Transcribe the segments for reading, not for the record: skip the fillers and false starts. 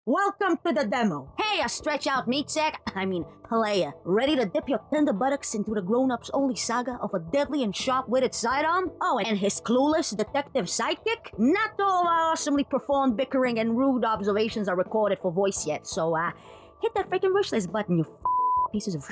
Welcome to the demo. Hey, a stretch out meat sack, player, ready to dip your tender buttocks into the grown-ups only saga of a deadly and sharp-witted sidearm? Oh, and his clueless detective sidekick? Not all of our awesomely performed bickering and rude observations are recorded for voice yet, so hit that freaking wish list button, you pieces of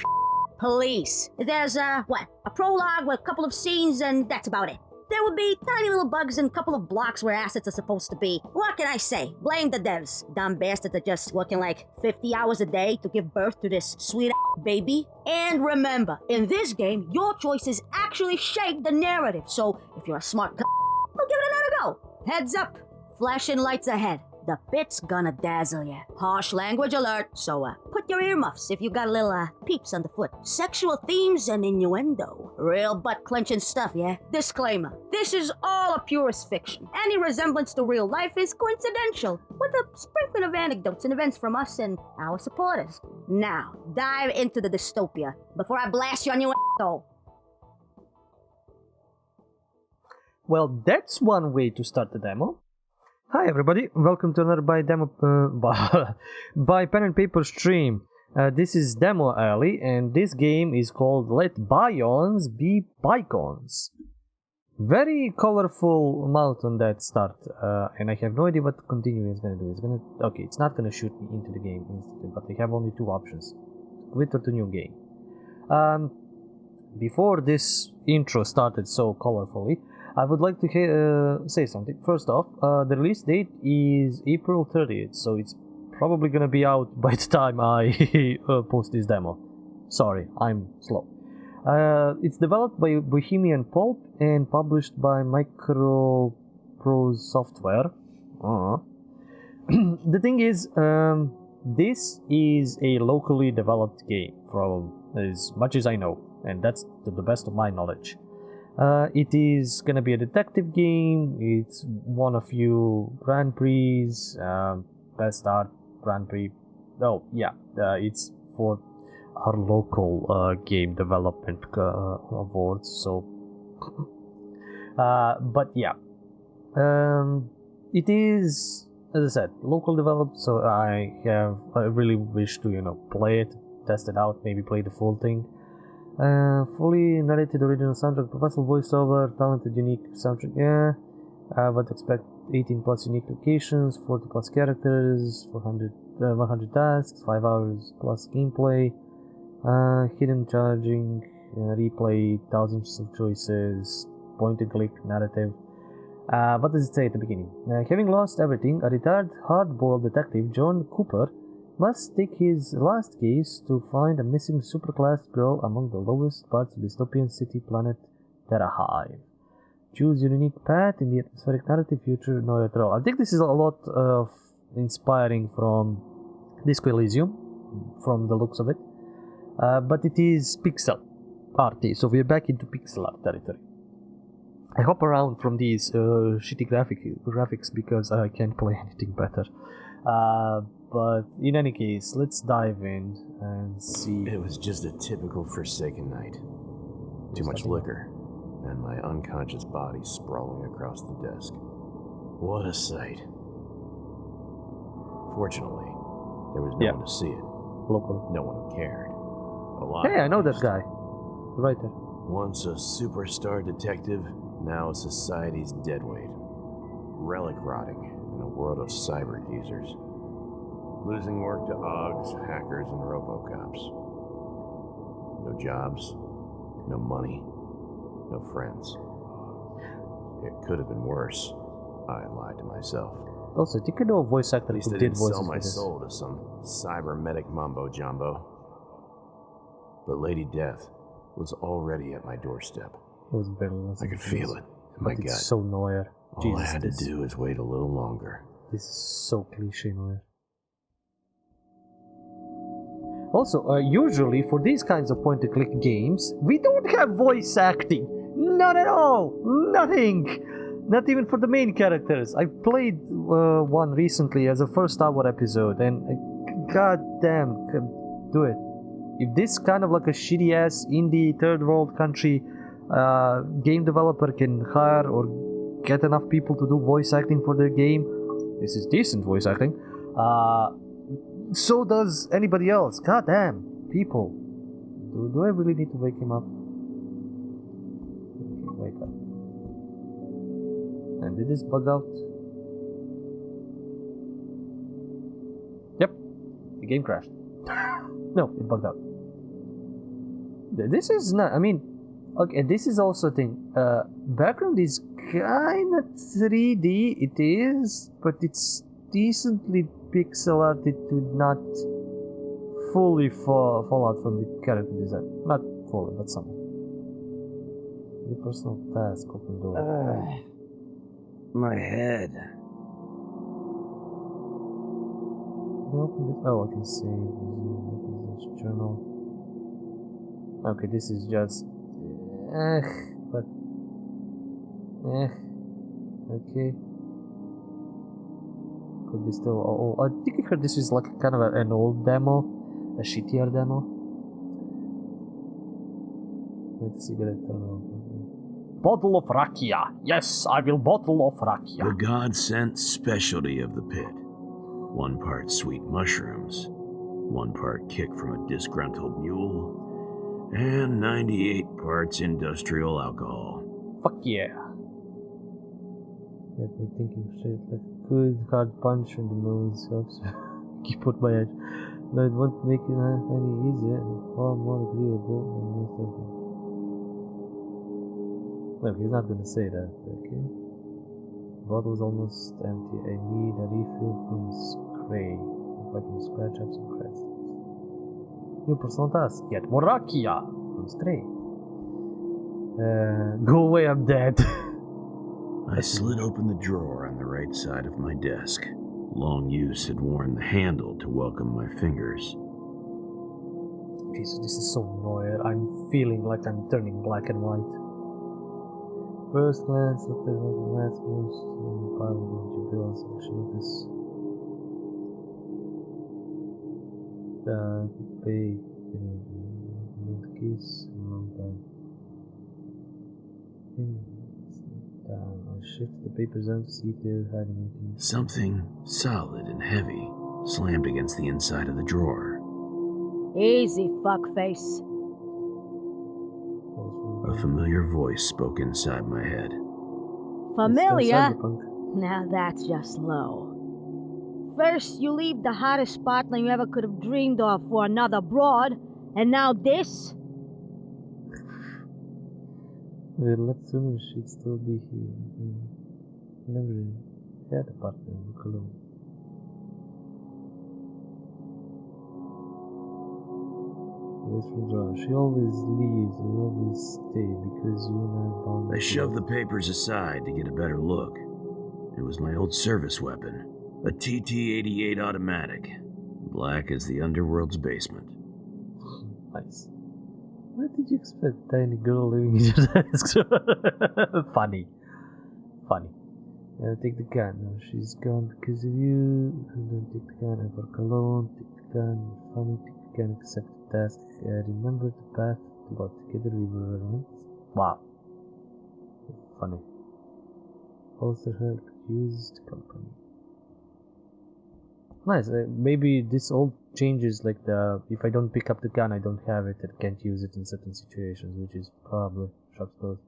Police. There's a prologue with a couple of scenes, and that's about it. There would be tiny little bugs and a couple of blocks where assets are supposed to be. What can I say? Blame the devs. Dumb bastards are just working like 50 hours a day to give birth to this sweet baby. And remember, in this game, your choices actually shape the narrative. So if you're a smart well, give it another go. Heads up. Flashing lights ahead. The bit's gonna dazzle ya. Harsh language alert, so put your earmuffs if you got a little peeps underfoot. Sexual themes and innuendo. Real butt-clenching stuff, yeah? Disclaimer. This is all a purest fiction. Any resemblance to real life is coincidental, with a sprinkling of anecdotes and events from us and our supporters. Now, dive into the dystopia before I blast you on your asshole. Well, that's one way to start the demo. Hi everybody, welcome to another by pen and paper stream. This is Demo Alley, and this game is called Let Bions Be Bygones. Very colorful mouth on that start, and I have no idea what continue is gonna do. It's not gonna shoot me into the game instantly, but I have only two options: quit or to new game. Before this intro started so colorfully, I would like to say something. First off, the release date is April 30th, so it's probably gonna be out by the time I post this demo. Sorry, I'm slow. It's developed by Bohemian Pulp and published by Microprose Software. The thing is, this is a locally developed game, from as much as I know, and that's to the best of my knowledge. It is gonna be a detective game. It's one of few Grand Prix, Best Art Grand Prix. Oh yeah, it's for our local game development awards. So, but yeah, it is, as I said, local developed. So I really wish to play it, test it out, maybe play the full thing. Fully narrated original soundtrack, professional voiceover, talented unique soundtrack, what expect 18 plus unique locations, 40 plus characters, 100 tasks, 5 hours plus gameplay, hidden charging, replay, thousands of choices, point and click narrative. What does it say at the beginning? Having lost everything, a retired hard-boiled detective, John Cooper, must take his last case to find a missing superclass girl among the lowest parts of dystopian city planet Terra Hive. Choose your unique path in the atmospheric narrative future Noir. I think this is a lot of inspiring from Disco Elysium, from the looks of it, but it is pixel arty, so we're back into pixel art territory. I hop around from these shitty graphics because I can't play anything better. But in any case, let's dive in and see. It was just a typical forsaken night. Too much liquor, and my unconscious body sprawling across the desk. What a sight. Fortunately, there was no one to see it. Local. No one who cared. Hey, I know that guy. Right there. Once a superstar detective, now society's deadweight. Relic rotting in a world of cyber users. Losing work to AUGs, hackers, and robocops. No jobs, no money, no friends. It could have been worse. I lied to myself. Also, did you know a voice actor At least who I did didn't voices sell for my this? soul to some cybernetic mumbo-jumbo. But Lady Death was already at my doorstep. It was barely. I could feel it in my But gut. it's so Noir. All I had to do is wait a little longer. This is so cliche Noir. Also, usually for these kinds of point-and-click games, we don't have voice acting. Not at all. Nothing. Not even for the main characters. I played one recently as a first hour episode, and god damn, do it. If this kind of like a shitty ass indie third world country game developer can hire or get enough people to do voice acting for their game, this is decent voice acting. so does anybody else. God damn, people. Do I really need to wake him up? Okay, wake up. And did this bug out? Yep, the game crashed. No, it bugged out. This is not, I mean, okay, this is also a thing. Background is kinda 3D, it is, but it's decently pixel arted to not fully fall out from the character design. Not fully, but some. Your personal task, open door. My head. Can you open this? Oh, I can save. This journal. Okay, this is just. But. Okay. Could be still old. I think I heard this is like kind of an old demo. A shittier demo. Let's see the bottle of rakia. Yes, I will bottle of rakia. The God-sent specialty of the pit. 1 part sweet mushrooms, 1 part kick from a disgruntled mule, and 98 parts industrial alcohol. Fuck yeah. Get me thinking straight. Like a good hard punch on the nose helps keep out my edge. No, it won't make it any easier and far more agreeable than most of them. No, he's not gonna say that, okay? The bottle's almost empty. I need a refill from spray. If I can scratch up some crystals. New personal task. Get more rakia from spray. Go away, I'm dead. I slid open the drawer on the right side of my desk. Long use had worn the handle to welcome my fingers. Okay, so this is so Noir. I'm feeling like I'm turning black and white. First glance at the last most pile of bills. Actually, this the pay the keys around that. I shift the papers out to see if they're hiding anything. Something solid and heavy slammed against the inside of the drawer. Easy, fuckface. A familiar voice spoke inside my head. Familiar? Cyberpunk. Now that's just low. First, you leave the hottest partner you ever could have dreamed of for another broad, and now this? Well, let's assume she'd still be here. Never had a partner in Cologne. She always leaves and always stay because you're not bound. I shoved the papers aside to get a better look. It was my old service weapon, a TT-88 automatic, black as the underworld's basement. Nice. What did you expect? Tiny girl living in your desk? Funny. Take the gun. No, she's gone because of you. Don't take the gun ever alone. Take the gun. Funny. Take the gun. Accept the task. Remember the path. But together we were alone. Wow. Funny. Holster help. Used company. Nice. Maybe this all changes, like the if I don't pick up the gun, I don't have it. I can't use it in certain situations, which is probably shop's closed.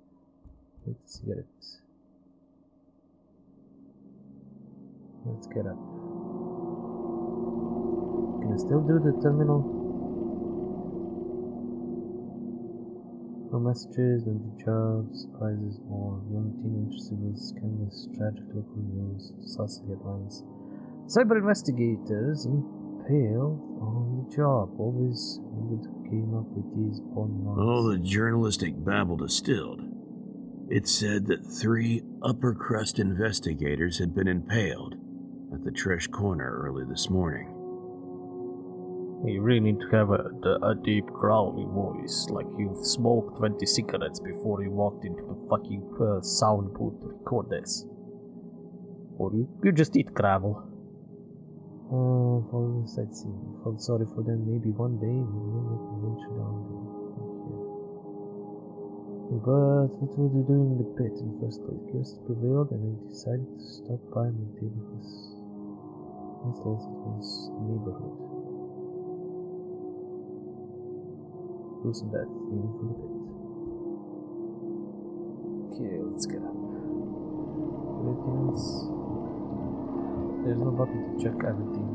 Let's get it. Let's get up. Can I still do the terminal? No messages, no new jobs, prizes more. Young teenage civils canvas tragic local news, saucy headlines. Cyber investigators impaled on the job. Always wondered who came up with these bon mots. All the journalistic babble distilled. It said that 3 upper crust investigators had been impaled at the Trish Corner early this morning. You really need to have a deep growly voice, like you've smoked 20 cigarettes before you walked into the fucking sound booth to record this. Or you just eat gravel. For sightseeing. Felt sorry for them. Maybe one day we'll venture down there. But what were they doing in the pit in the first place? Curiosity prevailed and I decided to stop by my table. Installs it was neighborhood. Do some death, even from the pit. Okay, let's get up. Philippians. There's no button to check everything.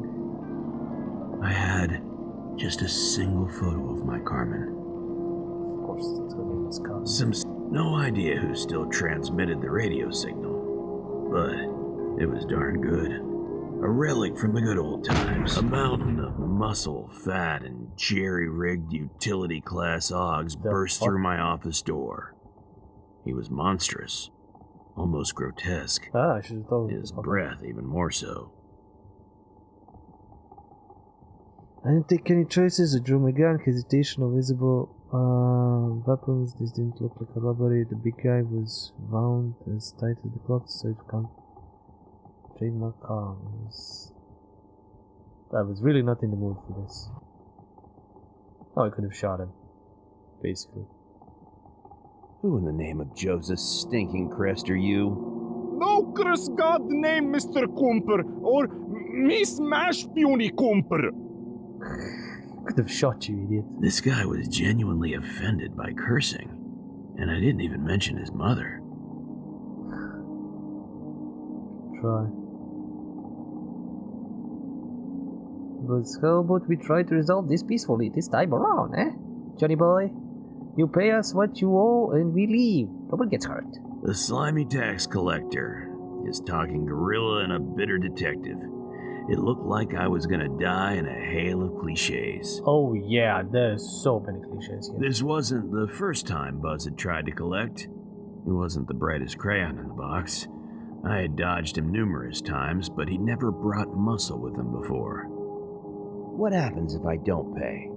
I had just a single photo of my Carmen. Of course, her name was Carmen. No idea who still transmitted the radio signal, but it was darn good. A relic from the good old times. A mountain of muscle, fat, and jerry-rigged utility-class Augs burst through my office door. He was monstrous, almost grotesque. I should have told you. His breath even more so. I didn't take any choices. I drew my gun. Hesitation of visible weapons. This didn't look like a robbery. The big guy was wound as tight as the cloth, so it can't trademark car. I was really not in the mood for this. Oh, I could have shot him. Basically. Who in the name of Joseph Stinking Crest are you? No curse God name Mr. Cooper or Miss Mash Puny Cooper. Could have shot you, idiot. This guy was genuinely offended by cursing, and I didn't even mention his mother. Try. But how about we try to resolve this peacefully this time around, eh? Johnny boy, you pay us what you owe and we leave. Nobody gets hurt. The slimy tax collector, his talking gorilla, and a bitter detective. It looked like I was gonna die in a hail of cliches. Oh yeah, there's so many cliches here. This wasn't the first time Buzz had tried to collect. He wasn't the brightest crayon in the box. I had dodged him numerous times, but he never brought muscle with him before. What happens if I don't pay?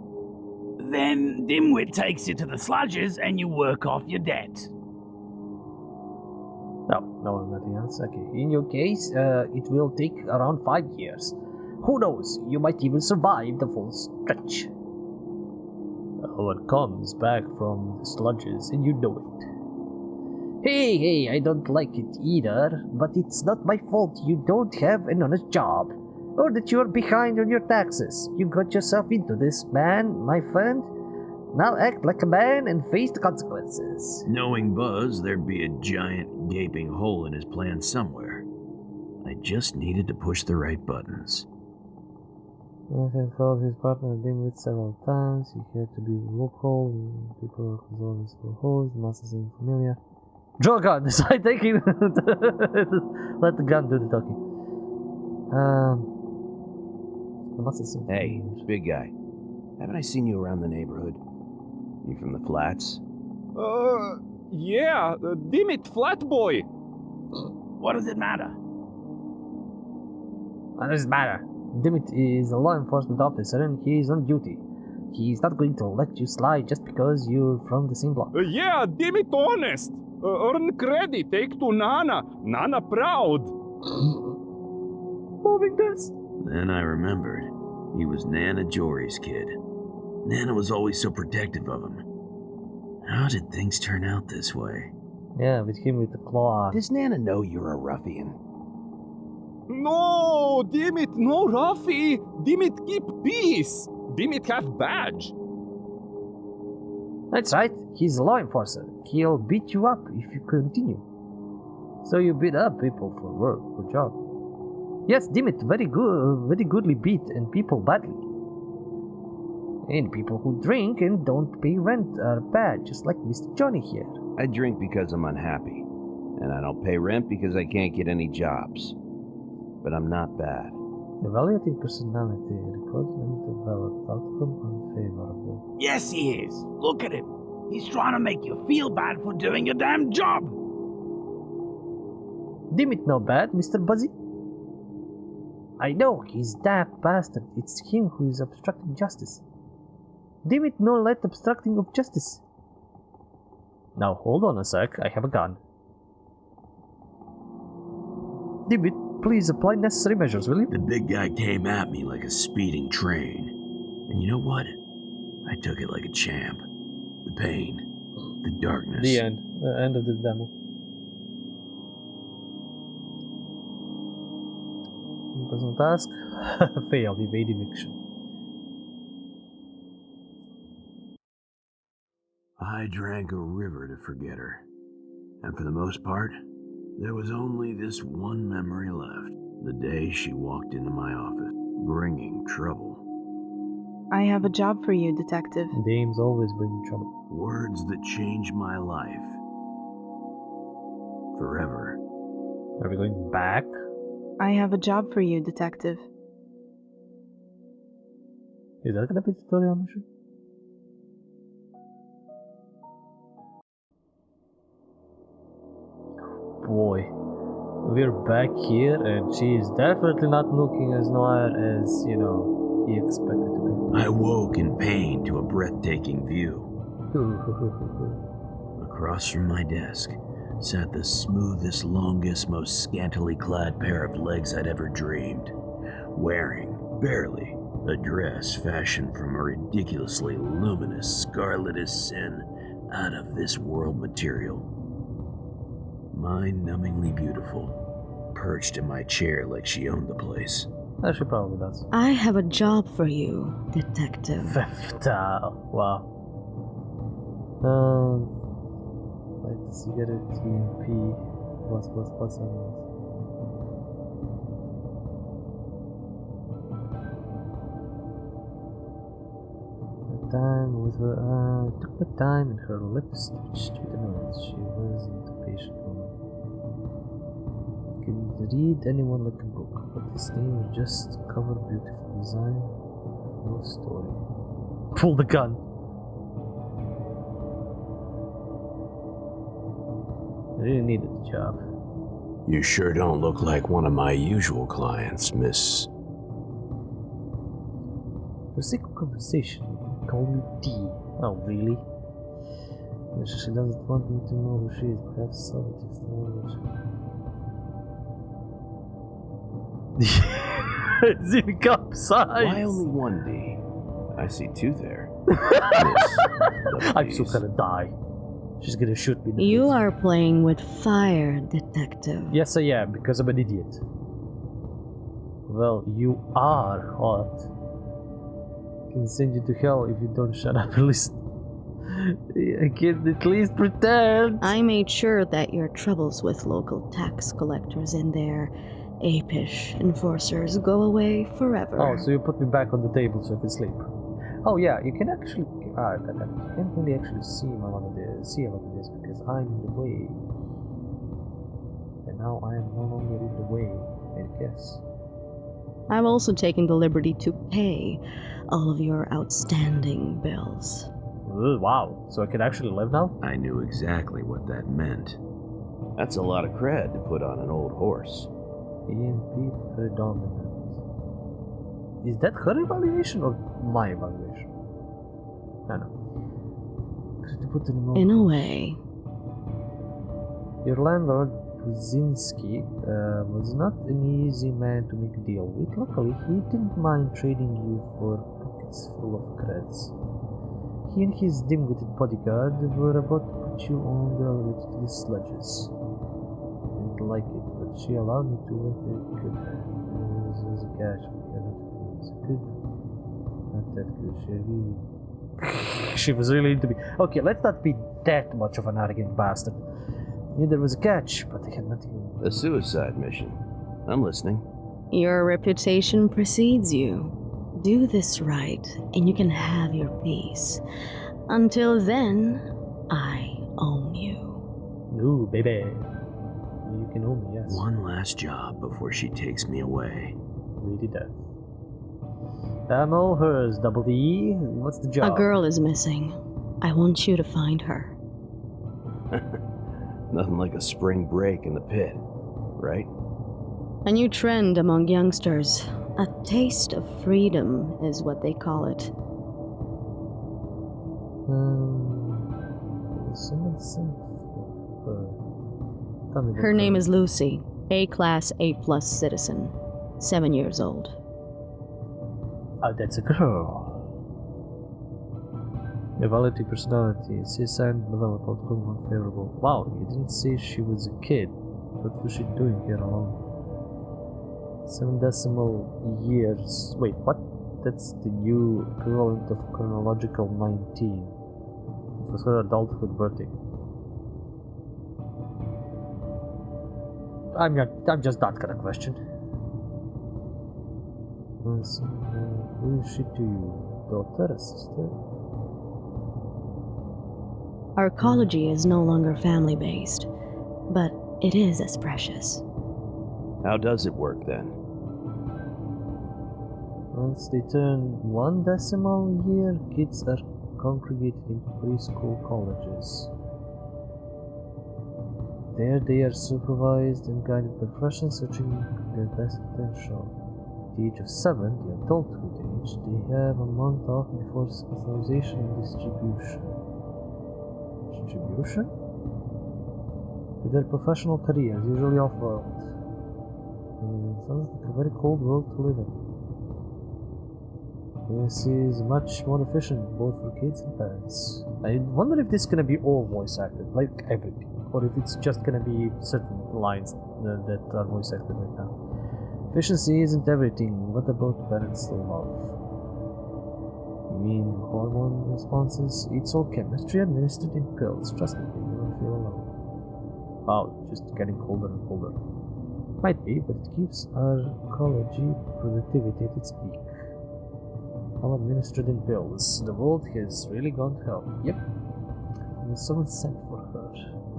Then Dimwit takes you to the sludges and you work off your debt. No, nothing else. Okay. In your case, it will take around 5 years. Who knows? You might even survive the full stretch. One comes back from the sludges, and you know it. Hey, I don't like it either, but it's not my fault you don't have an honest job, or that you're behind on your taxes. You got yourself into this, man, my friend. Now act like a man and face the consequences. Knowing Buzz, there'd be a giant gaping hole in his plan somewhere. I just needed to push the right buttons. He called his partner Dimwit several times. He had to be vocal. People who always were hoes. Must seem familiar. Draw a gun. Decide taking. Let the gun do the talking. Hey, big guy. Haven't I seen you around the neighborhood? You from the flats? Yeah, damn it, flat boy. What does it matter? What does it matter? Dimit is a law enforcement officer and he is on duty. He's not going to let you slide just because you're from the same block. Yeah, damn it, honest. Earn credit, take to Nana. Nana proud. Moving this. Then I remembered. He was Nana Jory's kid. Nana was always so protective of him. How did things turn out this way? Yeah, with him with the claw. Does Nana know you're a ruffian? No, damn it, no Ruffy. Damn it, keep peace. Damn it, have badge. That's right, he's a law enforcer. He'll beat you up if you continue. So you beat up people for work, for job. Yes, Dimit, very goodly beat and people badly. And people who drink and don't pay rent are bad, just like Mr. Johnny here. I drink because I'm unhappy, and I don't pay rent because I can't get any jobs. But I'm not bad. Evaluating personality, records and developed, outcome unfavorable. Yes, he is. Look at him. He's trying to make you feel bad for doing your damn job. Dimit no bad, Mr. Buzzy. I know, he's daft bastard. It's him who is obstructing justice. Dimit no let obstructing of justice. Now hold on a sec, I have a gun. Dimit, please apply necessary measures, will you? The big guy came at me like a speeding train. And you know what? I took it like a champ. The pain. The darkness. The end. The end of the demo. Personal task. Failed. Evade eviction. I drank a river to forget her. And for the most part, there was only this one memory left. The day she walked into my office, bringing trouble. I have a job for you, detective. Dames always bring trouble. Words that changed my life. Forever. Are we going back? I have a job for you, detective. Is that gonna be the tutorial mission? Boy, we're back here and she is definitely not looking as Noir as, you know, he expected to be. I woke in pain to a breathtaking view. Across from my desk sat the smoothest, longest, most scantily clad pair of legs I'd ever dreamed, wearing, barely, a dress fashioned from a ridiculously luminous, scarlet as sin, out of this world material. Mind-numbingly beautiful, perched in my chair like she owned the place. She probably does. I have a job for you, detective. Wow. Let's get a TMP plus elements. Time with her took my time and her lips twitched with annoyance. She wasn't a patient woman. Could read anyone like a book, but his name was just cover beautiful design, no story. Pull the gun. I really needed the job. You sure don't look like one of my usual clients, Miss. For sake of conversation, you can call me D. Oh, really? She doesn't want me to know who she is. Perhaps subtext language. Is it cup size? Why only one D? I see two there. Miss, I'm so gonna die. She's gonna shoot me in the You face. are playing with fire, detective. Yes, I am, because I'm an idiot. Well, you are hot. I can send you to hell if you don't shut up and listen. I can at least pretend. I made sure that your troubles with local tax collectors and their apish enforcers go away forever. Oh, so you put me back on the table so I can sleep. Oh yeah, you can actually. You can't really actually see a lot of this because I'm in the way. And now I am no longer in the way, I guess. I've also taken the liberty to pay all of your outstanding bills. Ooh, wow, so I can actually live now? I knew exactly what that meant. That's a lot of cred to put on an old horse. EMP predominant. Is that her evaluation or my evaluation? I don't know. In a way. Your landlord, Brzezinski, was not an easy man to make a deal with. Luckily, he didn't mind trading you for pockets full of creds. He and his dim-witted bodyguard were about to put you on the route to the sludges. I didn't like it, but she allowed me to what it could have. It was a catch, but yeah, not good. Not that good. She was really into me. Okay, let's not be that much of an arrogant bastard. Knew there was a catch, but I had nothing. A suicide mission. I'm listening. Your reputation precedes you. Do this right, and you can have your peace. Until then, I own you. Ooh, baby. You can own me, yes. One last job before she takes me away. Lady Death. I'm all hers, Double D. What's the job? A girl is missing. I want you to find her. Nothing like a spring break in the pit, right? A new trend among youngsters. A taste of freedom is what they call it. Someone sent for her. Her name is Lucy. A-class, A+ citizen. 7 years old. Oh, that's a girl. Evaluate personality. See sign develop outcome unfavorable. Wow, you didn't say she was a kid. What was she doing here alone? 7 decimal years. Wait, what? That's the new equivalent of chronological 19. It was her adulthood birthday. I'm just that kind of question. Who is she to you? Daughter, sister? Our ecology is no longer family-based, but it is as precious. How does it work then? Once they turn 1 decimal year, kids are congregated into preschool colleges. There they are supervised and guided by professionals searching their best potential. At the age of 7, the adulthood age, they have a month off before specialization and distribution. Distribution? To their professional careers, usually off-world. Sounds like a very cold world to live in. This is much more efficient both for kids and parents. I wonder if this is gonna be all voice acted, like everything, or if it's just gonna be certain lines that are voice acted right now. Efficiency isn't everything. What about parental love? You mean hormone responses? It's all chemistry administered in pills. Trust me, you don't feel alone. Wow, just getting colder and colder. Might be, but it keeps our ecology productivity at its peak. All administered in pills. The world has really gone to hell. Yep. And someone sent for her.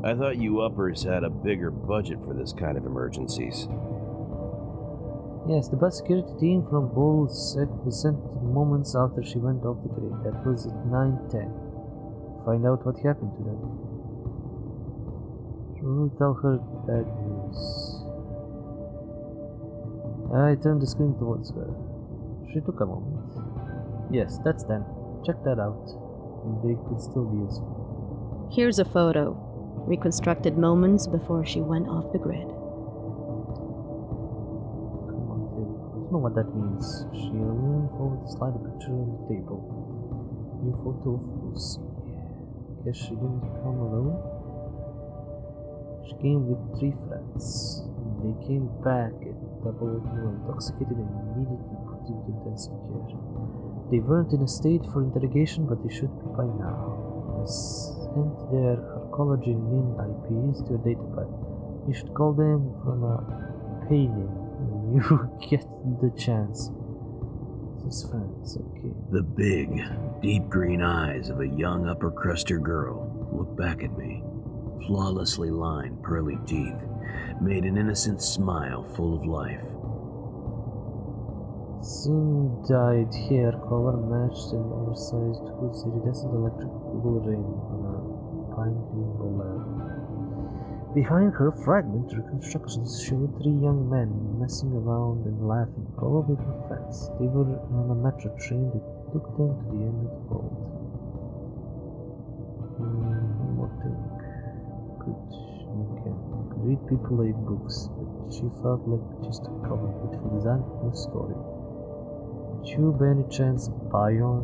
I thought you uppers had a bigger budget for this kind of emergencies. Yes, the bus security team from Bull was sent moments after she went off the grid. That was at 9:10. Find out what happened to them. We'll tell her bad news. I turned the screen towards her. She took a moment. Yes, that's them. Check that out. They could still be useful. Here's a photo. Reconstructed moments before she went off the grid. Come on, Phil. I don't know what that means. She leaned forward to slide a picture on the table. New photo of Lucy. Guess she didn't come alone. She came with 3 friends. They came back at double intoxicated and immediately put into intensive care. They weren't in a state for interrogation, but they should be by now. I sent their arcology NIN IPs to a datapad. You should call them from a painting when you get the chance. His friends, okay. The big, deep green eyes of a young upper cruster girl looked back at me. Flawlessly lined, pearly teeth made an innocent smile full of life. Sin-dyed hair color matched an oversized hood's iridescent electric blue ring on a pine green bolero. Behind her, fragment reconstructions showed 3 young men messing around and laughing, probably her friends. They were on a metro train that took them to the end of the world. One more thing. Could read people like books, but she felt like just a cover, but for design, no story. You by any chance Bion?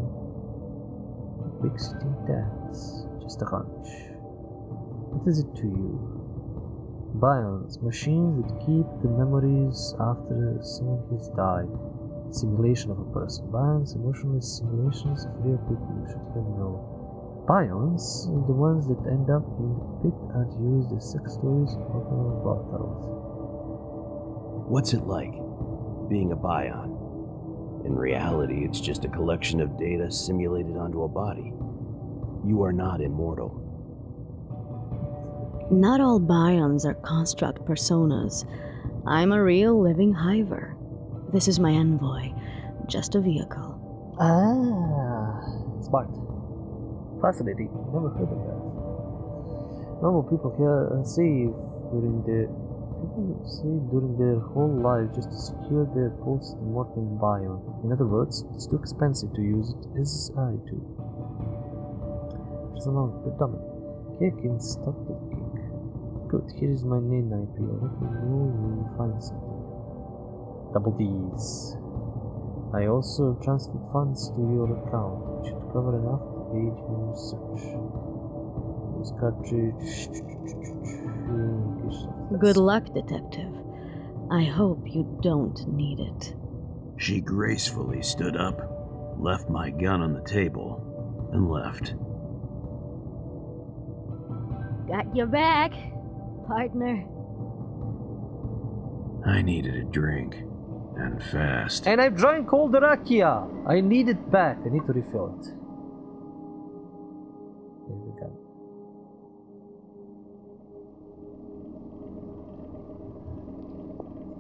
Big sitting dance. Just a hunch. What is it to you? Bions, machines that keep the memories after someone has died. Simulation of a person. Bions, emotionless simulations of real people you should have known. Bions, the ones that end up in the pit, are used as sex toys or bottles. What's it like, being a Bion? In reality, it's just a collection of data simulated onto a body. You are not immortal. Not all Bions are construct personas. I'm a real living hiver. This is my envoy, just a vehicle. Ah, smart. Fascinating. Never heard of that. Normal people can save during their whole life just to secure their post-mortem biome. In other words, it's too expensive to use it as I do. There's a long predominant. Okay, I can stop looking. Good, here is my name IP. Let me know when you find something. Double D's. I also transferred funds to your account. It should cover enough to aid you in your search. This cartridge. Good luck, detective. I hope you don't need it. She gracefully stood up, left my gun on the table, and left. Got your back, partner. I needed a drink, and fast. And I've drank all the rakia. I need it back. I need to refill it. There we go.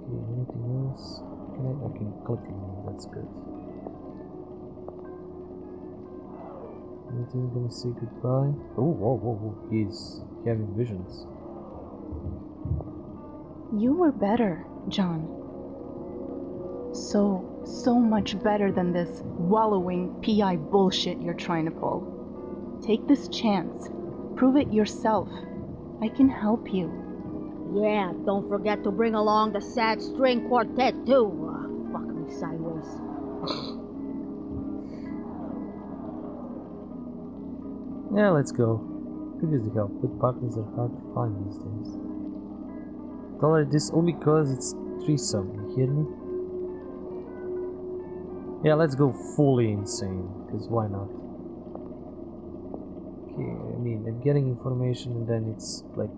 Okay, anything else? I can click on it. That's good. Anything gonna say goodbye? Oh, whoa, whoa, whoa. He's having visions. You were better, John. So much better than this wallowing PI bullshit you're trying to pull. Take this chance. Prove it yourself. I can help you. Yeah, don't forget to bring along the sad string quartet too. Fuck me sideways. Yeah, let's go. Could use the help, but partners are hard to find these days. Tolerate this only cause it's threesome, you hear me? Yeah, let's go fully insane, because why not? Okay, I mean, I'm getting information and then it's like...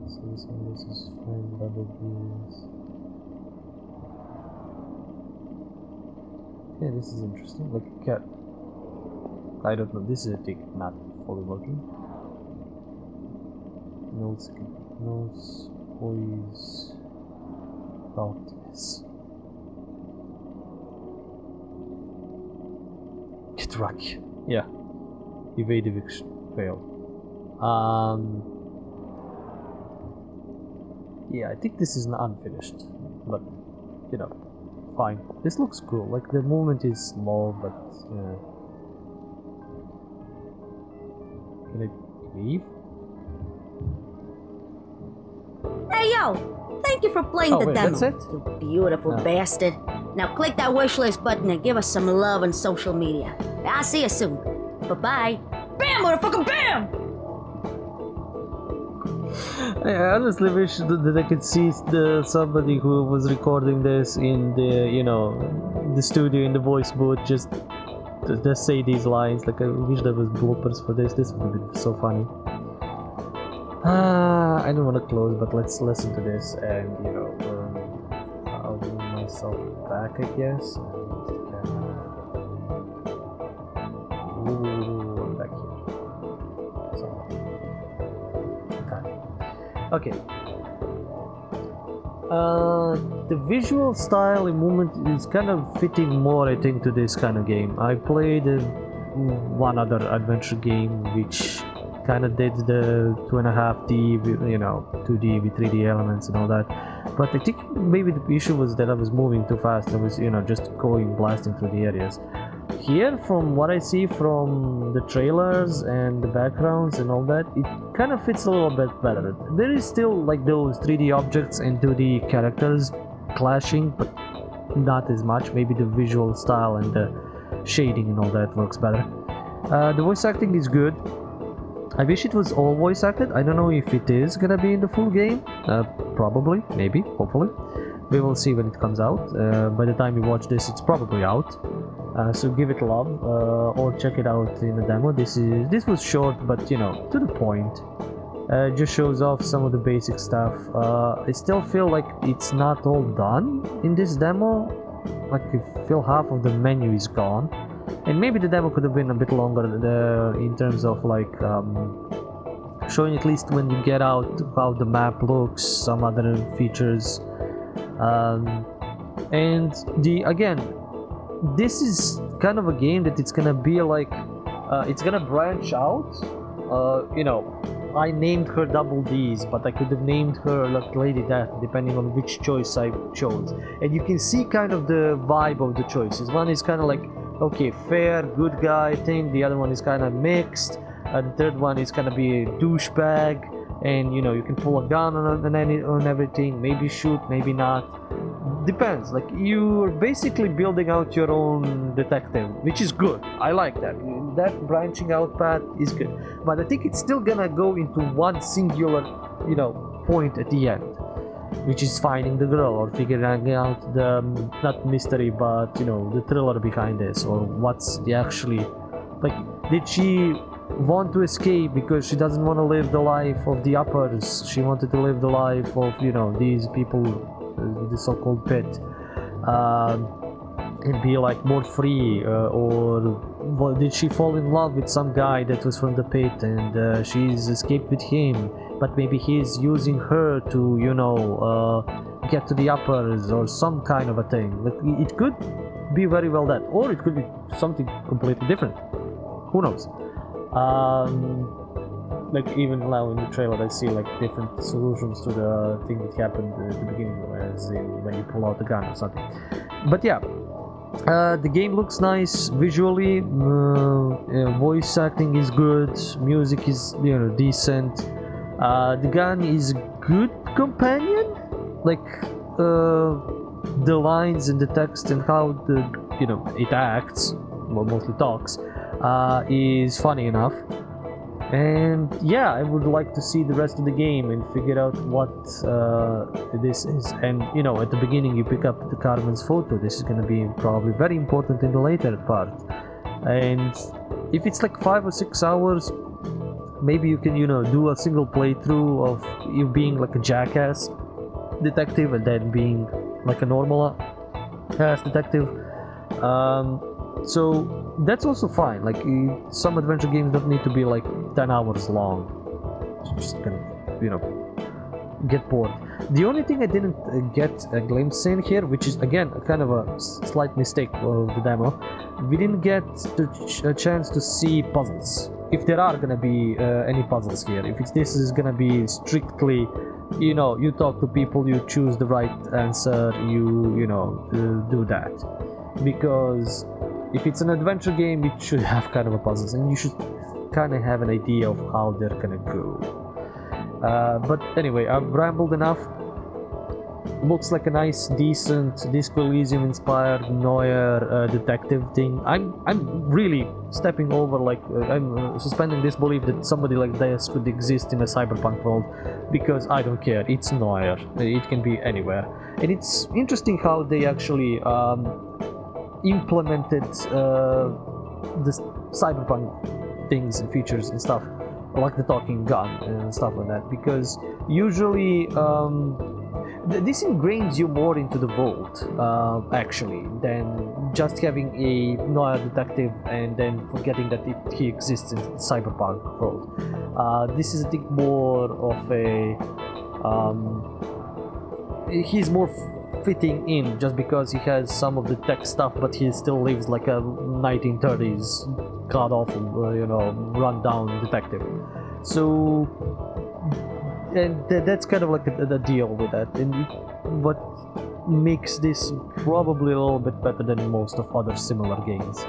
So this is friend, double beans. Yeah, this is interesting, like a cat. I don't know, this is a tick, not fully working. Notes, poise, darkness. Get rack. Yeah. Evade eviction. Fail. Yeah, I think this is unfinished. But, you know, fine. This looks cool. Like, the movement is slow, but, can I leave? Hey yo! Thank you for playing Oh, the wait, demo. that's it? You beautiful Oh. bastard. Now click that wishlist button and give us some love on social media. I'll see you soon. Bye-bye. Bam, motherfucker, bam! I honestly wish that I could see somebody who was recording this in the, you know, the studio in the voice booth just say these lines. Like, I wish there was bloopers for this. This would be so funny. I don't want to close, but let's listen to this and, you know, I'll move myself back, I guess. Ooh, I'm back here. So, okay. The visual style and movement is kind of fitting more, I think, to this kind of game. I played one other adventure game which kind of did the 2.5D, you know, 2D with 3D elements and all that. But I think maybe the issue was that I was moving too fast. I was, you know, just going blasting through the areas. Here, from what I see from the trailers and the backgrounds and all that, it kind of fits a little bit better. There is still like those 3D objects and 2D characters clashing, but not as much. Maybe the visual style and the shading and all that works better. The voice acting is good. I wish it was all voice acted. I don't know if it is gonna be in the full game. Probably, maybe, hopefully. We will see when it comes out. By the time you watch this, it's probably out. So give it love, or check it out in the demo. This was short, but you know, to the point. Just shows off some of the basic stuff. I still feel like it's not all done in this demo. Like, I feel half of the menu is gone. And maybe the demo could have been a bit longer in terms of like showing at least when you get out how the map looks, some other features, and again, this is kind of a game that it's gonna be like it's gonna branch out. You know, I named her Double D's, but I could have named her like Lady Death depending on which choice I chose, and you can see kind of the vibe of the choices. One is kind of like, okay, fair, good guy thing. The other one is kind of mixed. The third one is gonna be a douchebag, and you know, you can pull a gun on everything. Maybe shoot, maybe not. Depends. Like, you're basically building out your own detective, which is good. I like that. That branching out path is good. But I think it's still gonna go into one singular, you know, point at the end. which is finding the girl or figuring out the not mystery but the thriller behind this, or what's the actually like. Did she want to escape because she doesn't want to live the life of the uppers? She wanted to live the life of these people, the so-called pit, and be like more free, or did she fall in love with some guy that was from the pit and she's escaped with him, but maybe he's using her to get to the uppers or some kind of a thing. Like, it could be very well that, or it could be something completely different. Who knows? Like, even now in the trailer I see like different solutions to the thing that happened at the beginning, as in when you pull out the gun or something. But yeah, the game looks nice visually, voice acting is good, music is decent, the gun is a good companion, like the lines and the text and how it acts, well, mostly talks, is funny enough. And yeah, I would like to see the rest of the game and figure out what this is. And at the beginning you pick up the Carmen's photo. This is going to be probably very important in the later part. And if it's like 5 or 6 hours, maybe you can do a single playthrough of you being like a jackass detective and then being like a normal ass detective. So that's also fine. Like, some adventure games don't need to be like 10 hours long. You just can get bored. The only thing I didn't get a glimpse in here, which is again kind of a slight mistake of the demo, we didn't get a chance to see puzzles. If there are gonna be any puzzles here, if this is gonna be strictly you talk to people, you choose the right answer, you do that. Because if it's an adventure game, it should have kind of a puzzles, and you should kind of have an idea of how they're gonna go. But anyway, I've rambled enough. Looks like a nice, decent Disco Elysium inspired Noir detective thing. I'm really stepping over, like I'm suspending disbelief that somebody like this could exist in a cyberpunk world, because I don't care. It's Noir. It can be anywhere, and it's interesting how they actually implemented the cyberpunk things and features and stuff, like the talking gun and stuff like that, because usually this ingrains you more into the world actually, than just having a noir detective and then forgetting that he exists in the cyberpunk world. This is, I think, more of a he's more fitting in just because he has some of the tech stuff, but he still lives like a 1930s god awful run down detective. So, and that's kind of like the deal with that, and what makes this probably a little bit better than most of other similar games.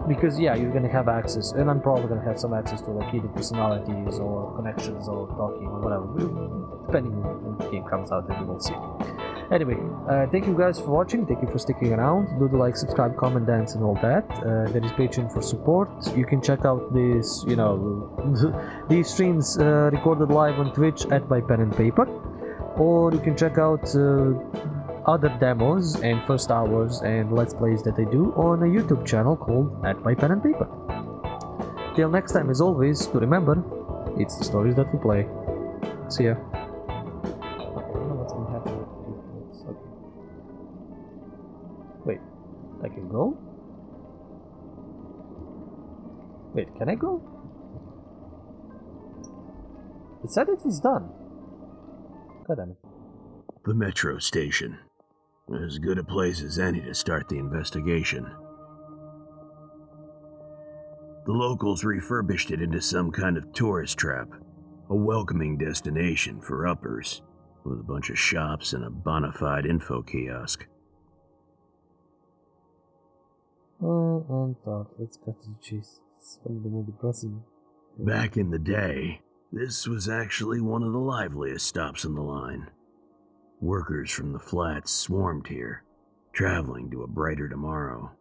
Because yeah, you're gonna have access, and I'm probably gonna have some access to like either personalities or connections or talking or whatever, depending on when the game comes out, and we will see. Anyway, thank you guys for watching, thank you for sticking around. Do the like, subscribe, comment, dance and all that. There is Patreon for support. You can check out this, these streams recorded live on Twitch at By Pen and Paper, or you can check out other demos and first hours and let's plays that I do on a YouTube channel called At By Pen and Paper. Till next time, as always, to remember, it's the stories that we play. See ya. Wait, I can go? Wait, can I go? It said it was done. God damn it. The metro station. As good a place as any to start the investigation. The locals refurbished it into some kind of tourist trap, a welcoming destination for uppers, with a bunch of shops and a bona fide info kiosk. On top, let's cut to the chase. It's one of the more depressing. Back in the day, this was actually one of the liveliest stops on the line. Workers from the flats swarmed here, traveling to a brighter tomorrow.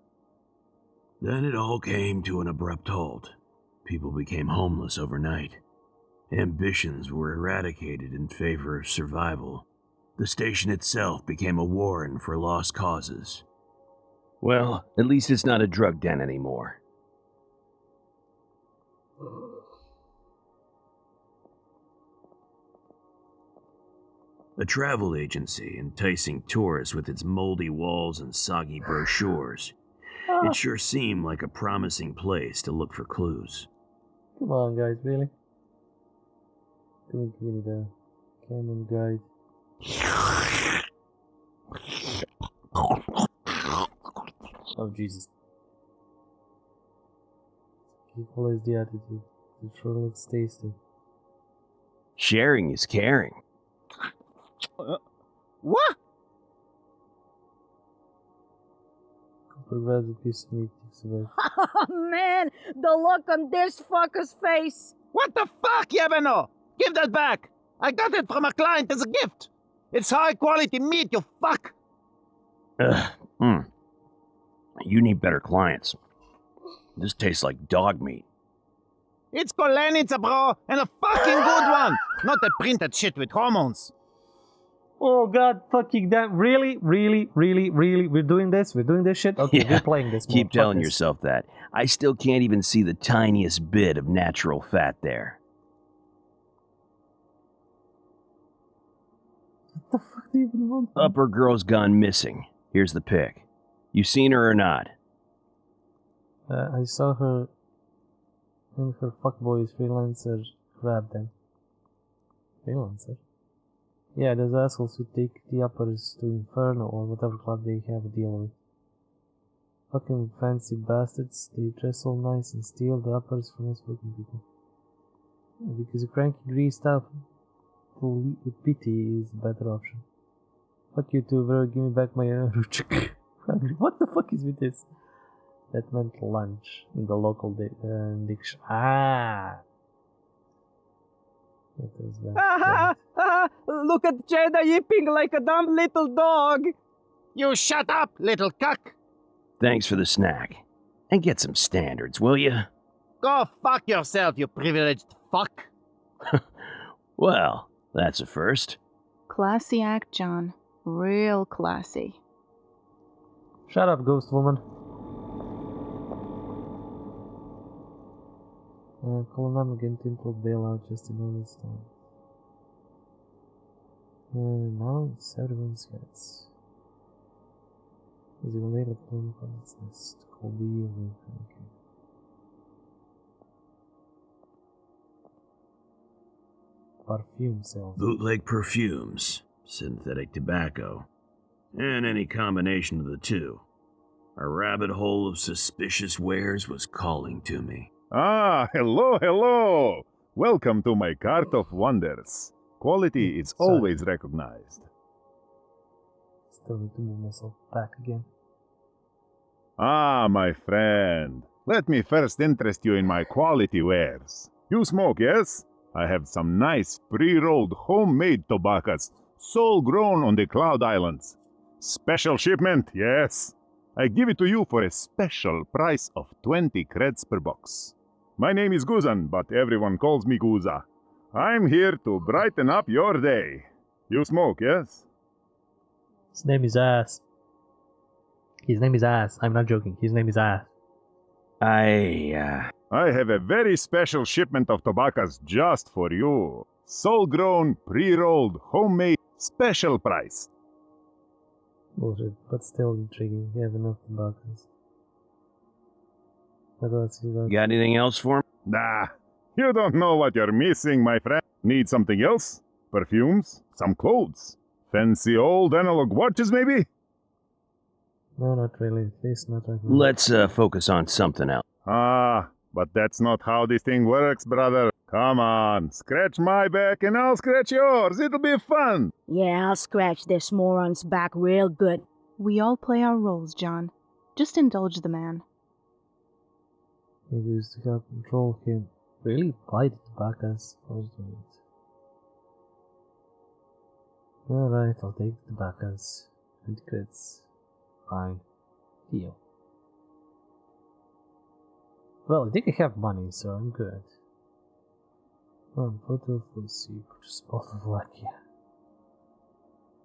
Then it all came to an abrupt halt. People became homeless overnight. Ambitions were eradicated in favor of survival. The station itself became a warren for lost causes. Well, at least it's not a drug den anymore. A travel agency enticing tourists with its moldy walls and soggy brochures. It sure seemed like a promising place to look for clues. Come on, guys, really? Can we give me the canon guide? Oh, Jesus. Equalize the attitude. It sure looks tasty. Sharing is caring. What? Cooper grabs a piece of meat, takes a bite. Oh man, the look on this fucker's face. What the fuck, Yeveno? Give that back! I got it from a client as a gift! It's high quality meat, you fuck! You need better clients. This tastes like dog meat. It's Kolenica, bro, and a fucking good one! Not that printed shit with hormones. Oh god, fucking damn. Really? We're doing this? We're doing this shit? Okay, Yeah, we're playing this. Keep Fuck telling this. yourself that. I still can't even see the tiniest bit of natural fat there. What the fuck do you even want? Upper girl's gone missing. Here's the pic. You seen her or not? I saw her in her fuckboys freelancer grab them. Freelancer? Yeah, those assholes who take the uppers to Inferno or whatever club they have a deal with. Fucking fancy bastards, they dress all nice and steal the uppers from us fucking people. Yeah, because a cranky greased up with pity is a better option. Fuck you too, bro, give me back my ruchik. What the fuck is with this? That meant lunch in the local dictionary. Ah! That is that. Look at Jada yipping like a dumb little dog! You shut up, little cuck! Thanks for the snack. And get some standards, will you? Go fuck yourself, you privileged fuck! Well, that's a first. Classy act, John. Real classy. Shut up, ghost woman. Call them again to improve bailout just in all this time. Now it's everyone's heads. Is it related to its nest? Call the away from okay. Perfume sales. Bootleg perfumes, synthetic tobacco, and any combination of the two. A rabbit hole of suspicious wares was calling to me. Ah, hello! Welcome to my cart of wonders. Quality is Sorry. always recognized. Still need to move myself back again. Ah, my friend. Let me first interest you in my quality wares. You smoke, yes? I have some nice pre-rolled homemade tobaccos, sole grown on the Cloud Islands. Special shipment, yes. I give it to you for a special price of 20 creds per box. My name is Guzan, but everyone calls me Guza. I'm here to brighten up your day. You smoke, yes? His name is Ass. His name is Ass. I'm not joking. His name is Ass. I have a very special shipment of tobaccos just for you. Soul-grown, pre-rolled, homemade, special price. Bullshit, but still intriguing. You have enough tobaccos. What else you got? Got anything else for me? Nah, you don't know what you're missing, my friend. Need something else? Perfumes? Some clothes? Fancy old analog watches, maybe? No, not really. At least not right now. Let's focus on something else. Ah, but that's not how this thing works, brother. Come on, scratch my back and I'll scratch yours. It'll be fun. Yeah, I'll scratch this moron's back real good. We all play our roles, John. Just indulge the man. Maybe used to help control him. Really buy the tobaccos. I was doing it. Alright, I'll take the tobaccos. 20 crits. Fine. Deal. Well, I think I have money, so I'm good. Photo for the sea, Czechoslovakia.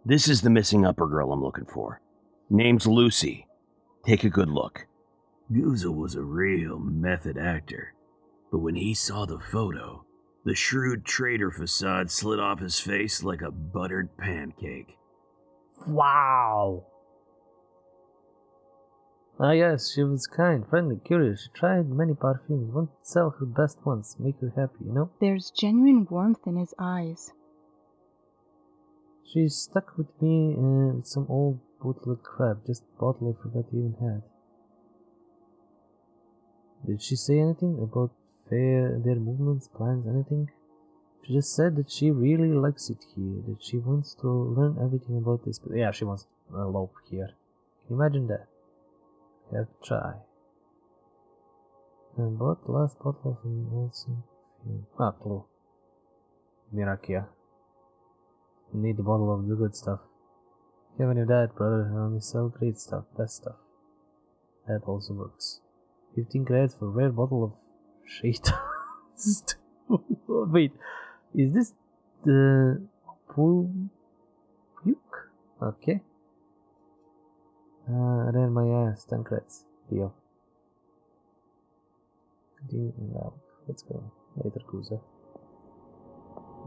This is the missing upper girl I'm looking for. Name's Lucy. Take a good look. Gouza was a real method actor, but when he saw the photo, the shrewd trader facade slid off his face like a buttered pancake. Wow! Ah yes, she was kind, friendly, curious. She tried many perfumes, wanted to sell her best ones, make her happy, you know? There's genuine warmth in his eyes. She stuck with me with some old bootleg crap, just bottle I forgot I even had. Did she say anything about their movements, plans, anything? She just said that she really likes it here, that she wants to learn everything about this. But yeah, she wants to elope here. Can you imagine that? Have to try. And bought the last bottle of an awesome perfume. Ah, clue. Mirakia. Need a bottle of the good stuff. You have any of that, brother? I only sell great stuff, best stuff. That also works. 15 credits for a rare bottle of shit. Wait, is this the puke? Okay. Rare my ass, 10 credits. Deal. Continue out. Let's go. Later, Kuza.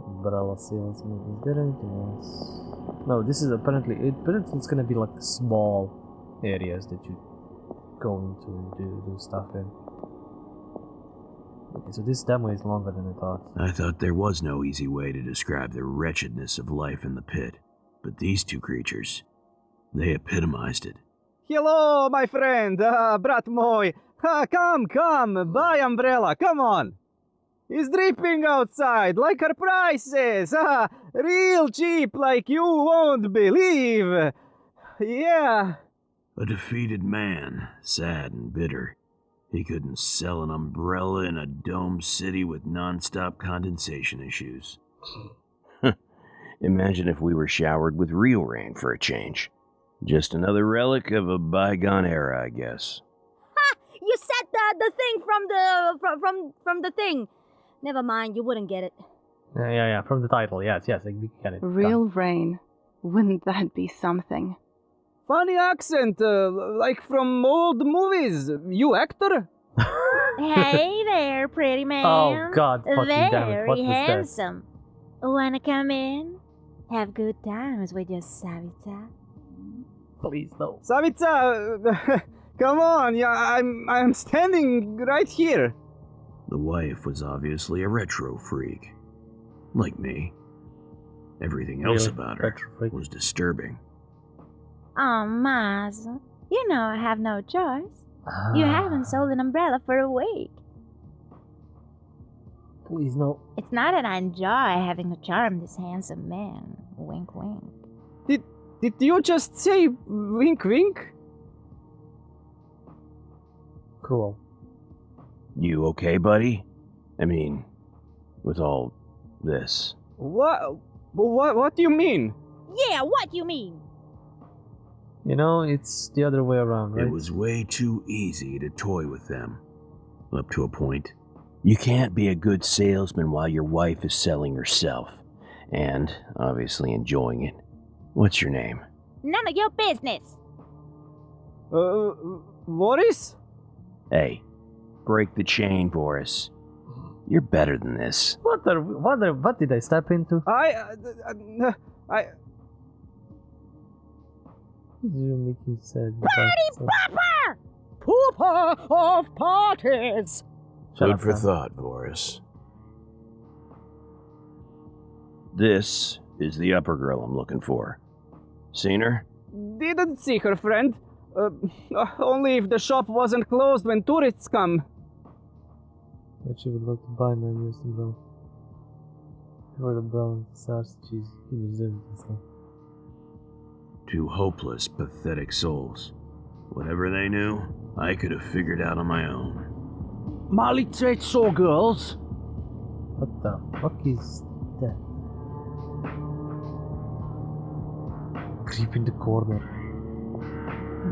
Umbrella salesman. Is there anything else? No, this is apparently it's gonna be like small areas that you go into and do stuff in. Okay, so this demo is longer than I thought. I thought there was no easy way to describe the wretchedness of life in the pit, but these two creatures, they epitomized it. Hello, my friend, brat moi. Come, buy umbrella, come on. It's dripping outside, like our prices. Real cheap, like you won't believe. Yeah. A defeated man, sad and bitter. He couldn't sell an umbrella in a domed city with non-stop condensation issues. Imagine if we were showered with real rain for a change. Just another relic of a bygone era, I guess. Ha! You said the thing from the thing. Never mind, you wouldn't get it. Yeah, from the title, yes, I get it. Real rain. Wouldn't that be something? Funny accent, like from old movies. You actor? Hey there, pretty man. Oh God, fucking damn it! What Very was handsome. Wanna come in? Have good times with your Savita. that? Please no. Savitsa, come on, yeah, I'm standing right here. The wife was obviously a retro freak. Like me. Everything else Really? about her Retro freak? was disturbing. Oh, Maz. You know I have no choice. You haven't sold an umbrella for a week. Please no. It's not that I enjoy having to charm this handsome man. Wink, wink. Did you just say wink wink? Cool. You okay, buddy? I mean, with all this. What do you mean? Yeah, what you mean? You know, it's the other way around, right? It was way too easy to toy with them. Up to a point. You can't be a good salesman while your wife is selling herself. And, obviously, enjoying it. What's your name? None of your business. Boris? Hey, break the chain, Boris. You're better than this. What did I step into? You're making sad. Party popper! Pooper of parties! Food for thought, Boris. This is the upper girl I'm looking for. Seen her? Didn't see her, friend. Only if the shop wasn't closed when tourists come. Bet she would love to buy my new umbrella. Or the brown sausages. He deserves this stuff. Two hopeless, pathetic souls. Whatever they knew, I could have figured out on my own. Molly trade saw girls. What the fuck is that? Creep in the corner.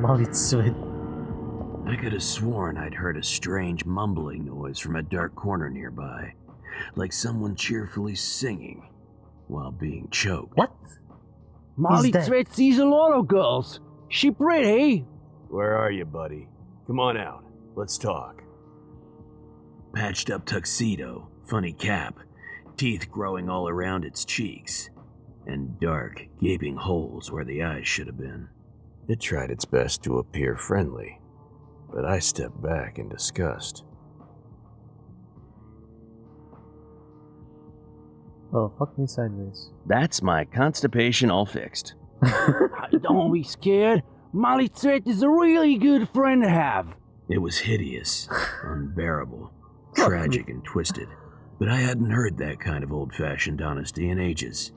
Molly sweat. I could have sworn I'd heard a strange mumbling noise from a dark corner nearby, like someone cheerfully singing while being choked. What? Molly dead. Tret sees a lot of girls. She pretty. Where are you, buddy? Come on out. Let's talk. Patched up tuxedo, funny cap, teeth growing all around its cheeks, and dark, gaping holes where the eyes should have been. It tried its best to appear friendly, but I stepped back in disgust. Well, fuck me sideways. That's my constipation all fixed. Don't be scared. Molly Tret is a really good friend to have. It was hideous, unbearable, tragic and twisted, but I hadn't heard that kind of old-fashioned honesty in ages.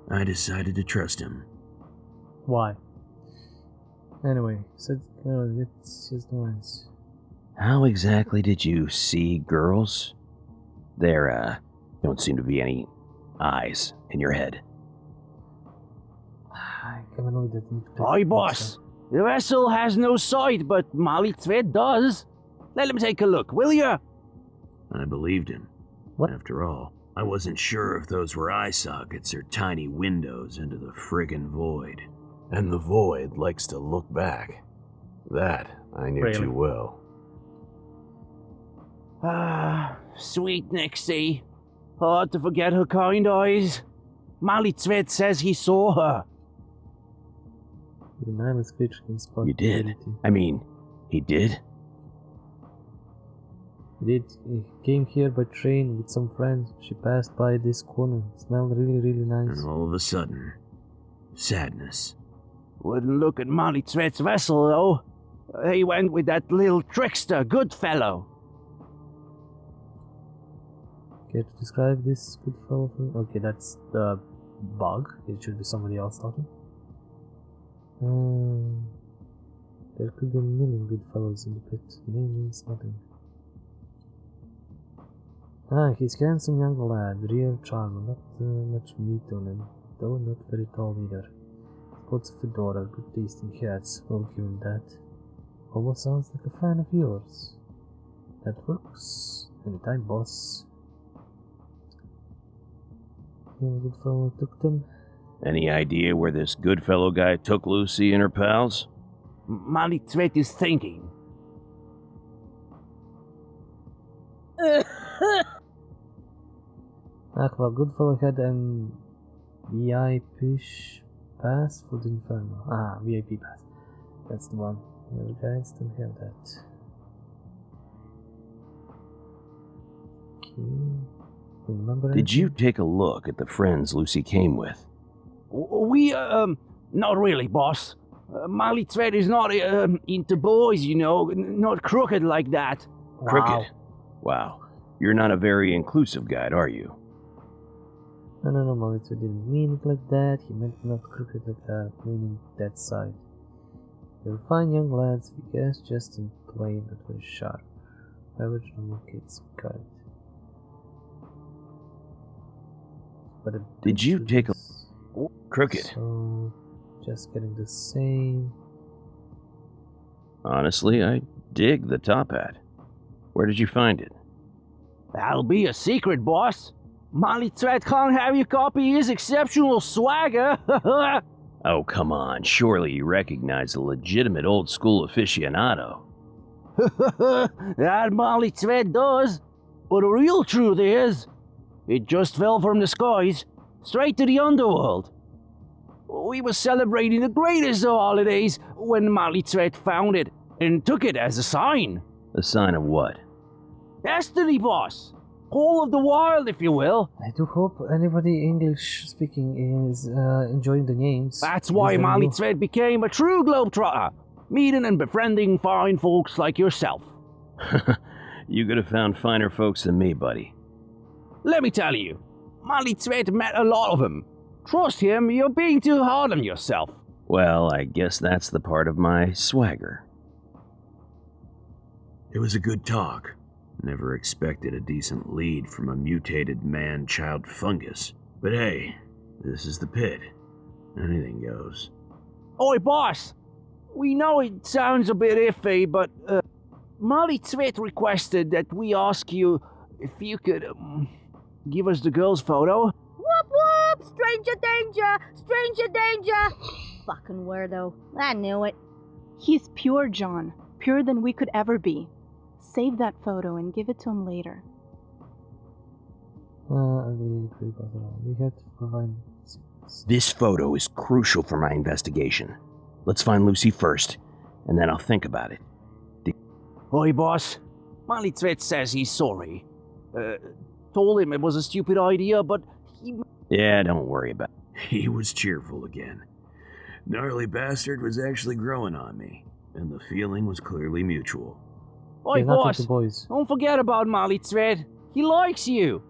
I decided to trust him. Why? Anyway, so it's just noise. How exactly did you see girls? There, don't seem to be any eyes in your head. I can't believe that. Hi, boss. The vessel has no sight, but Molly Tret does. Let him take a look, will ya? I believed him. What? After all, I wasn't sure if those were eye sockets or tiny windows into the friggin' void. And the void likes to look back. That I knew Really? too well. Ah, sweet Nixie. Hard to forget her kind eyes. Molly Tret says he saw her. The nihilist creature can spot You did? reality. I mean, he did? He did. He came here by train with some friends. She passed by this corner. It smelled really, really nice. And all of a sudden, sadness. Wouldn't look at Molly Tret's vessel, though. He went with that little trickster, Goodfellow. Care to describe this good fellow? Okay, that's the bug. It should be somebody else talking. There could be a million good fellows in the pit. The name means nothing. He's a handsome young lad, real charm, not much meat on him, though not very tall either. Sports a fedora, good taste in hats, we'll give him that. Almost sounds like a fan of yours. That works. Anytime, boss. Yeah, good fellow took them. Any idea where this Goodfellow guy took Lucy and her pals? Molly Tret is thinking. Well, Goodfellow had an VIP pass for the Inferno. VIP pass. That's the one. The other guys don't have that. Okay. Remember Did you take a look at the friends Lucy came with? We, not really, boss. Molly Tret is not, into boys, you know, not crooked like that. Crooked? Wow. You're not a very inclusive guide, are you? No, Molly didn't mean it like that. He meant not crooked like that, meaning that side. They're fine young lads, we guess, just in plain but very sharp. Average normal kids, got it. But Did you take a... Crooked. So, just getting the same. Honestly, I dig the top hat. Where did you find it? That'll be a secret, boss. Molly Tret can't have you copy his exceptional swagger. Oh, come on. Surely you recognize a legitimate old-school aficionado. That Molly Tret does. But the real truth is, it just fell from the skies, straight to the underworld. We were celebrating the greatest of holidays when Molly Tret found it and took it as a sign. A sign of what? Destiny, boss. Whole of the wild, if you will. I do hope anybody English speaking is enjoying the names. That's why Molly Tret became a true globetrotter, meeting and befriending fine folks like yourself. You could have found finer folks than me, buddy. Let me tell you, Molly Tret met a lot of them. Trust him, you're being too hard on yourself. Well, I guess that's the part of my swagger. It was a good talk. Never expected a decent lead from a mutated man-child fungus. But hey, this is the pit. Anything goes. Oi, boss! We know it sounds a bit iffy, but Molly Tret requested that we ask you if you could give us the girl's photo. Whoop whoop! Stranger danger! Stranger danger! Fucking weirdo. I knew it. He's pure, John. Purer than we could ever be. Save that photo and give it to him later. We had to provide. This photo is crucial for my investigation. Let's find Lucy first, and then I'll think about it. Oi, boss. Malitvet says he's sorry. Told him it was a stupid idea, but he... Yeah, don't worry about it. He was cheerful again. Gnarly bastard was actually growing on me, and the feeling was clearly mutual. Oi, He's not boss. with the boys. Don't forget about Malitvet. He likes you.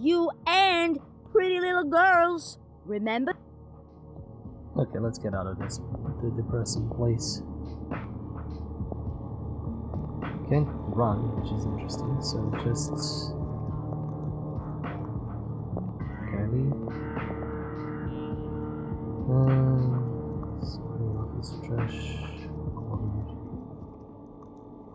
You and pretty little girls. Remember? Okay, let's get out of this depressing place. Can't run, which is interesting, so just... Can I leave? Office trash.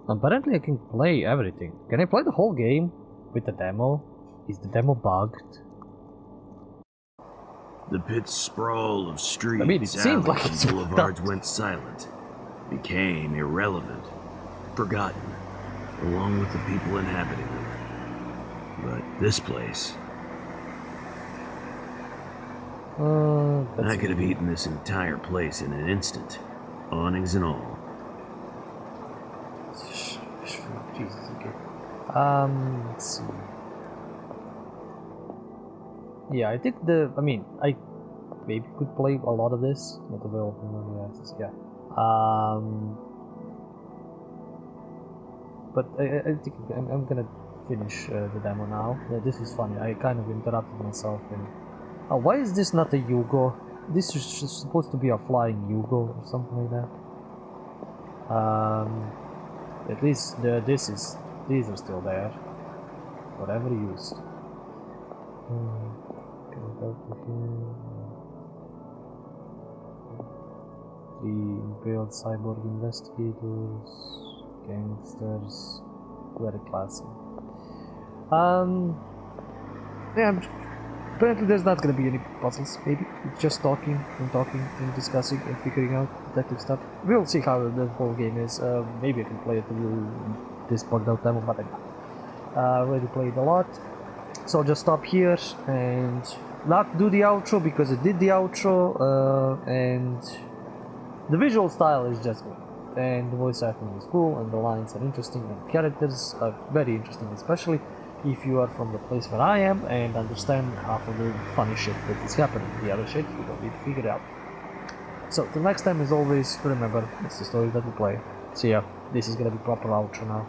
Apparently I can play everything. Can I play the whole game with the demo? Is the demo bugged? The pit's sprawl of streets, I mean, it seems like alleys, it's and boulevards fucked up. went silent, became irrelevant, forgotten, along with the people inhabiting them. But this place, I could have eaten this entire place in an instant, awnings and all. Jesus, okay. Let's see. Yeah, I think I maybe could play a lot of this. Not available in early access, yeah. But I think I'm gonna finish the demo now. This is funny, I kind of interrupted myself and... Oh, why is this not a Yugo? This is just supposed to be a flying Yugo or something like that. At least these are still there. Whatever used. Can I go to here? The impaled cyborg investigators, gangsters, very classy. Yeah, apparently there's not gonna be any puzzles, maybe. It's just talking and discussing and figuring out detective stuff. We'll see how the whole game is. Maybe I can play it with this bugged out demo, but I already played a lot. So I'll just stop here and not do the outro because I did the outro, and the visual style is just good. And the voice acting is cool, and the lines are interesting, and characters are very interesting, especially if you are from the place where I am and understand half of the funny shit that is happening. The other shit, you don't need to figure it out. So, till next time, as always, remember, it's the story that we play. See ya. This is gonna be proper outro now.